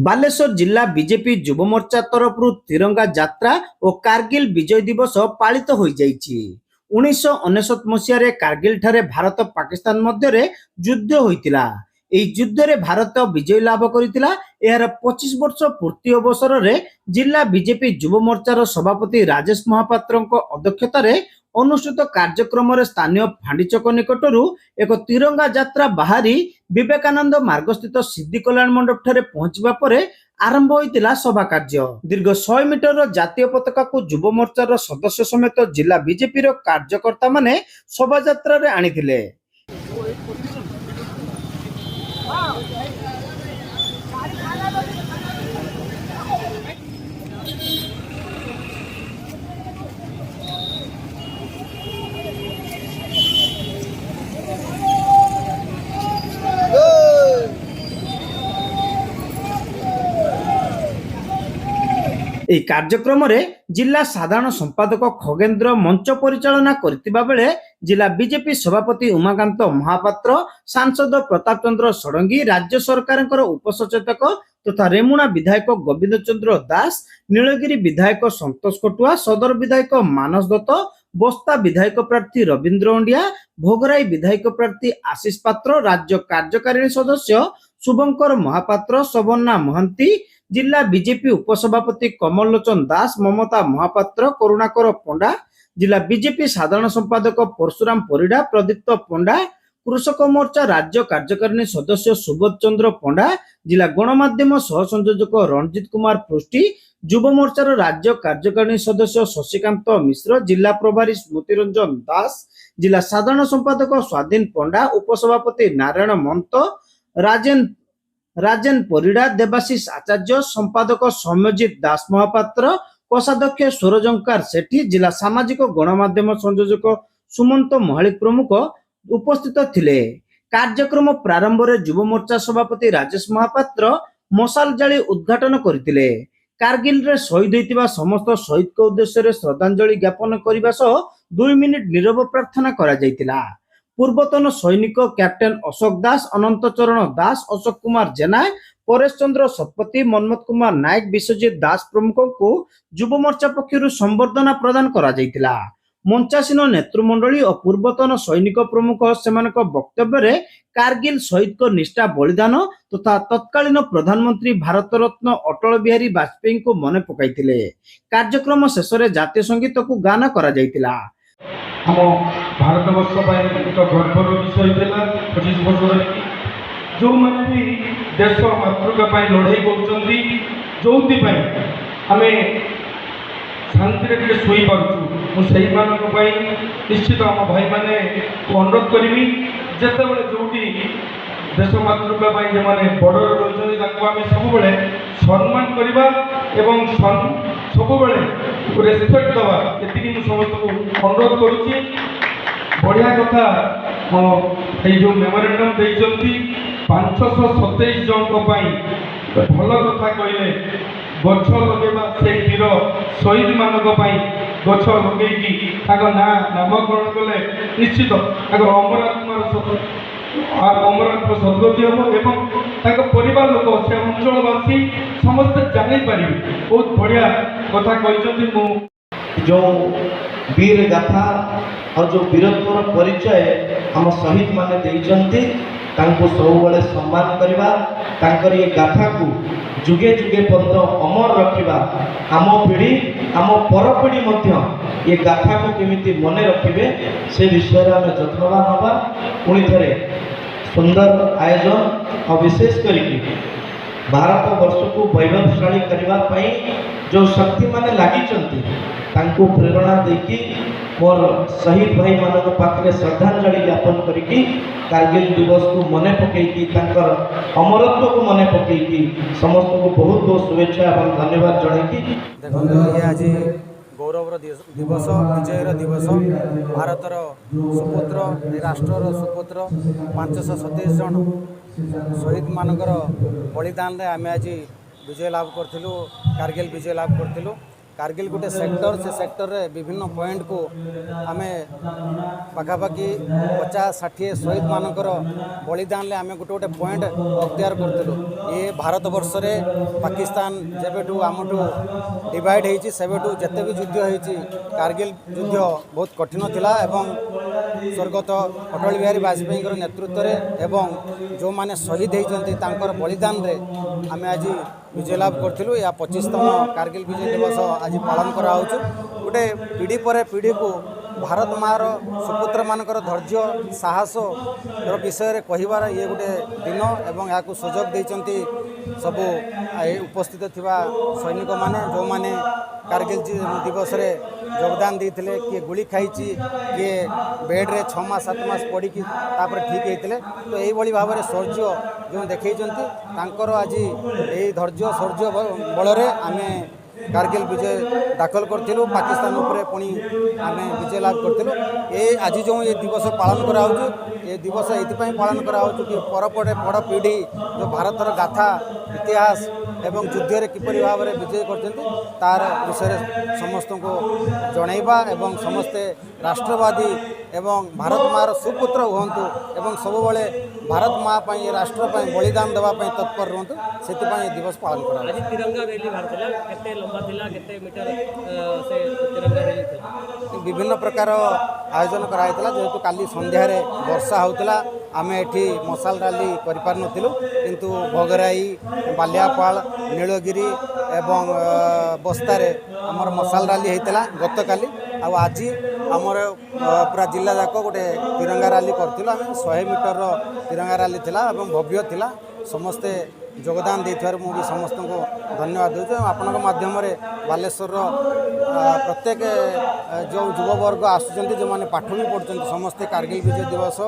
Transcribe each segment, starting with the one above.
ବାଲେଶ୍ୱର ଜିଲ୍ଲା ବିଜେପି ଯୁବ ମୋର୍ଚ୍ଚା ତରଫରୁ ତିରଙ୍ଗା ଯାତ୍ରା ଓ କାର୍ଗିଲ ବିଜୟ ଦିବସ ପାଳିତ ହୋଇଯାଇଛି। 1999 ମସିହାରେ କାର୍ଗିଲ ଠାରେ ଭାରତ ପାକିସ୍ତାନ ମଧ୍ୟରେ ଯୁଦ୍ଧ ହୋଇଥିଲା। ଏହି ଯୁଦ୍ଧରେ ଭାରତ ବିଜୟ ଲାଭ କରିଥିଲା। ଏହାର 25 ବର୍ଷ ପୂର୍ତ୍ତି ଅବସରରେ ଜିଲ୍ଲା ବିଜେପି ଯୁବ ମୋର୍ଚ୍ଚାର ସଭାପତି ରାଜେଶ ମହାପାତ୍ରଙ୍କ ଅଧ୍ୟକ୍ଷତାରେ ଅନୁଷ୍ଠିତ କାର୍ଯ୍ୟକ୍ରମରେ ସ୍ଥାନୀୟ ଫାଣ୍ଡିଛକ ନିକଟରୁ ଏକ ତିରଙ୍ଗା ଯାତ୍ରା ବାହାରି ବିବେକାନନ୍ଦ ମାର୍ଗସ୍ଥିତ ସିଦ୍ଧି କଲ୍ୟାଣ ମଣ୍ଡପ ଠାରେ ପହଞ୍ଚିବା ପରେ ଆରମ୍ଭ ହୋଇଥିଲା ସଭା କାର୍ଯ୍ୟ। ଦୀର୍ଘ 100 ମିଟରର ଜାତୀୟ ପତାକାକୁ ଯୁବ ମୋର୍ଚ୍ଚାର ସଦସ୍ୟ ସମେତ ଜିଲ୍ଲା ବିଜେପିର କାର୍ଯ୍ୟକର୍ତ୍ତା ମାନେ ଶୋଭାଯାତ୍ରାରେ ଆଣିଥିଲେ। ଏହି କାର୍ଯ୍ୟକ୍ରମରେ ଜିଲ୍ଲା ସାଧାରଣ ସମ୍ପାଦକ ଖଗେନ୍ଦ୍ର ମଞ୍ଚ ପରିଚାଳନା କରିଥିବା ବେଳେ ଜିଲ୍ଲା ବିଜେପି ସଭାପତି ଉମାକାନ୍ତ ମହାପାତ୍ର, ସାଂସଦ ପ୍ରତାପ ଚନ୍ଦ୍ର ଷଡଙ୍ଗୀ, ରାଜ୍ୟ ସରକାରଙ୍କର ଉପସଚେତକ ତଥା ରେମୁଣା ବିଧାୟକ ଗୋବିନ୍ଦ ଚନ୍ଦ୍ର ଦାସ, ନୀଳଗିରି ବିଧାୟକ ସନ୍ତୋଷ କଟୁଆ, ସଦର ବିଧାୟକ ମାନସ ଦତ୍ତ, ବସ୍ତା ବିଧାୟକ ପ୍ରାର୍ଥୀ ରବୀନ୍ଦ୍ର ଅଣ୍ଡିଆ, ଭୋଗରାଇ ବିଧାୟକ ପ୍ରାର୍ଥୀ ଆଶିଷ ପାତ୍ର, ରାଜ୍ୟ କାର୍ଯ୍ୟକାରିଣୀ ସଦସ୍ୟ ଶୁଭଙ୍କର ମହାପାତ୍ର, ଶୋଭନା ମହାନ୍ତି, जिला बीजेपी उपसभापति कमल लोचन दास, ममता महापात्र, करुणाकर पंडा, जिला बीजेपी साधारण संपादक परशुराम परिडा, प्रदीप्त पंडा, कृषक मोर्चा राज्य कार्यकारिणी सदस्य सुबोध चंद्र पंडा, जिला गणमाध्यम सह संयोजक रणजित कुमार पृष्टि, युव मोर्चार राज्य कार्यकारिणी सदस्य शशिकांत मिश्र, जिला प्रभारी स्मृतिरंजन दास, जिला साधारण संपादक स्वाधीन पंडा, उपसभापति नारायण मंत, राजेन परिडा, देवाशीष आचार्य, संपादक सौम्यजित दास महापात्र, कोषाध्यक्ष स्वरजंकार सेठी, जिला सामाजिक गणमाध्यम संयोजक सुमंत महालिक प्रमुख उपस्थित थिले। कार्यक्रम प्रारंभ में युव मोर्चा सभापति राजेश महापात्र मशाल जाली उद्घाटन करथिले। कारगिल रे शहीद होइतिबा समस्त शहीद को उद्देश्य रे श्रद्धांजलि ज्ञापन करबा सह 2 मिनिट नीरव प्रार्थना करा जायतिला। पूर्वतन सैनिक कैप्टेन अशोक दास, अनंत चरण दास, अशोक कुमार जेना, परेश चंद्र शतपथी, मनमोहन कुमार नायक, विश्वजित दास प्रमुख को युव मोर्चा पक्षर संबर्धना प्रदान करा जायतिला। मंचासीन नेतृमंडली और पूर्वतन सैनिक प्रमुख सेमानक वक्तव्य रे कारगिल शहीद को निष्ठा बलिदान तथा तत्कालीन प्रधानमंत्री भारत रत्न अटल बिहारी वाजपेयी को मन पकाइथिले। कार्यक्रम शेष में जातीय संगीत को गान करा जायतिला। हम भारत वर्ष एक गर्वर विषय था 25 वर्ष जो मैंने भी देश मातृका लड़ाई कर आम शांति शोई पार्छु निश्चित आम भाई मैंने अनुरोध करी जिते जो देश मातृका जो मैंने बॉर्डर रही सब सम्मान करवा एवं सब रेस्पेक्ट दवा ये समस्त को अनुरोध करुच्ची। बढ़िया कथा जो मेमोरेंडम देती 527 जन भल कथा कहले गछ लगे से वीर शहीद मानक गछ लगे ना नामकरण कले निश्चित अमरात्मा सद्गति हम एवं परिवार लोक से अंचलवासी समस्त जापर बहुत बढ़िया कथा कहते। जो वीर गाथा और जो वीरत्वर परिचय हम शहीद माने देइचंती सब सम्मान करवा ये गाथा को जुगे जुगे पर्यंत अमर रखा आम पीढ़ी आम पर पीढ़ी ये गाथा को केमिति मन रखिए से विषय में जत्नवान हवा। पुणी थे सुंदर आयोजन और विशेष करके भारत वर्ष को वैभवशाली करने जो शक्ति माने लगी प्रेरणा देकी मोर शहीद भाई मानक पाखे श्रद्धांजलि ज्ञापन करी कारगिल दिवस को मन पकईकी अमरत्व को मन पकईकी समस्त को बहुत बहुत शुभेच्छा और धन्यवाद जनईकी आज गौरवर दिवस विजयर दिवस भारतर सुपुत्र राष्ट्र सुपुत्र 527 जन शहीद मानकर बलिदान आम आज विजय लाभ करूँ कारगिल विजय लाभ करूँ। कारगिल गोटे सेक्टर से सेक्टर रे विभिन्न पॉइंट को आम पाखापाखि 50-60 शहीद मानकर बलिदान ले आम गोटे गोटे पॉइंट अख्तियार करूँ। ये भारत वर्ष रे पाकिस्तान जेबेठू आमठू डिवाइड होती सेबेठू जिते भी युद्ध होती कारगिल युद्ध बहुत कठिन थिला एवं स्वर्गत अटल बिहारी वाजपेयी नेतृत्व में एवं जो माने शहीद होती बलिदान रे आम आज विजय लाभ करूँ। या 25तम कारगिल विजय दिवस आज पालन कराऊ। गोटे पीढ़ी पर पीढ़ी को भारत मार सुपुत्र मानकर धैर्य साहस विषय कहबार ये गोटे दिन एवं या सुजोग देती सबू उपस्थित थिबा सैनिक माने जो माने कारगिल दिवस रे योगदान देते किए गुली खाई किए बेड रे 6 मास 7 मास पड़ी तापर ठीक होते। तो यही भाव में शौर्य जो देखते आज यही धैर्य शौर्य बल आम कारगिल विजय दाखल करूँ। पाकिस्तान उपरे पुणी आम विजय लाभ करूँ। ये आज जो ये दिवस पालन कराऊ ये दिवस ये पालन कराऊ कि परपटे बड़ पीढ़ी जो भारतर गाथा इतिहास एवं युद्ध किपरि भाव में विजय करते तार विषय समस्त को जनइबा एवं समस्ते राष्ट्रवादी एवं भारत मार सुपुत्र हुंतु एवं सबुबले भारत माँ पर राष्ट्र पर बलिदान देवाई तत्पर रुहतु से दिवस पालन करा। आज तिरंगा रैली बाहर केते लंबा थिला केते मीटर से तिरंगा रैली थिला विभिन्न प्रकार आयोजन कराइतला जेहेतु काली संध्यार वर्षा होता आम एठी मशाल रैली करूँ किंतु भोगराई बालियापाल नीलगिरी एवं बस्तारे आमर मशाल रैली होता गत काली आज आमर पूरा जिला जाक गोटे तिरंगा रैली करूँ। आम 100 मीटर तिरंगा रैली थिला एवं भव्य थिला समस्ते योगदान देथिबार मु भी समस्त को धन्यवाद दूँ। आपण माध्यम बालेश्वर प्रत्येक जो युववर्ग आसुँच जो मैंने पाठ भी पढ़ुं समस्ते कारगिल विजय दिवस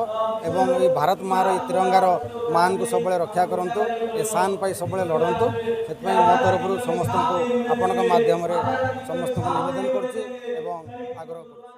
एवं ये भारत मार ये तिरंगार मान को सब रक्षा करूँ ए शान पाई सब लड़तु से मो तरफ समस्त को आपण माध्यम समस्त को निवेदन करुँच आग्रह करुँ।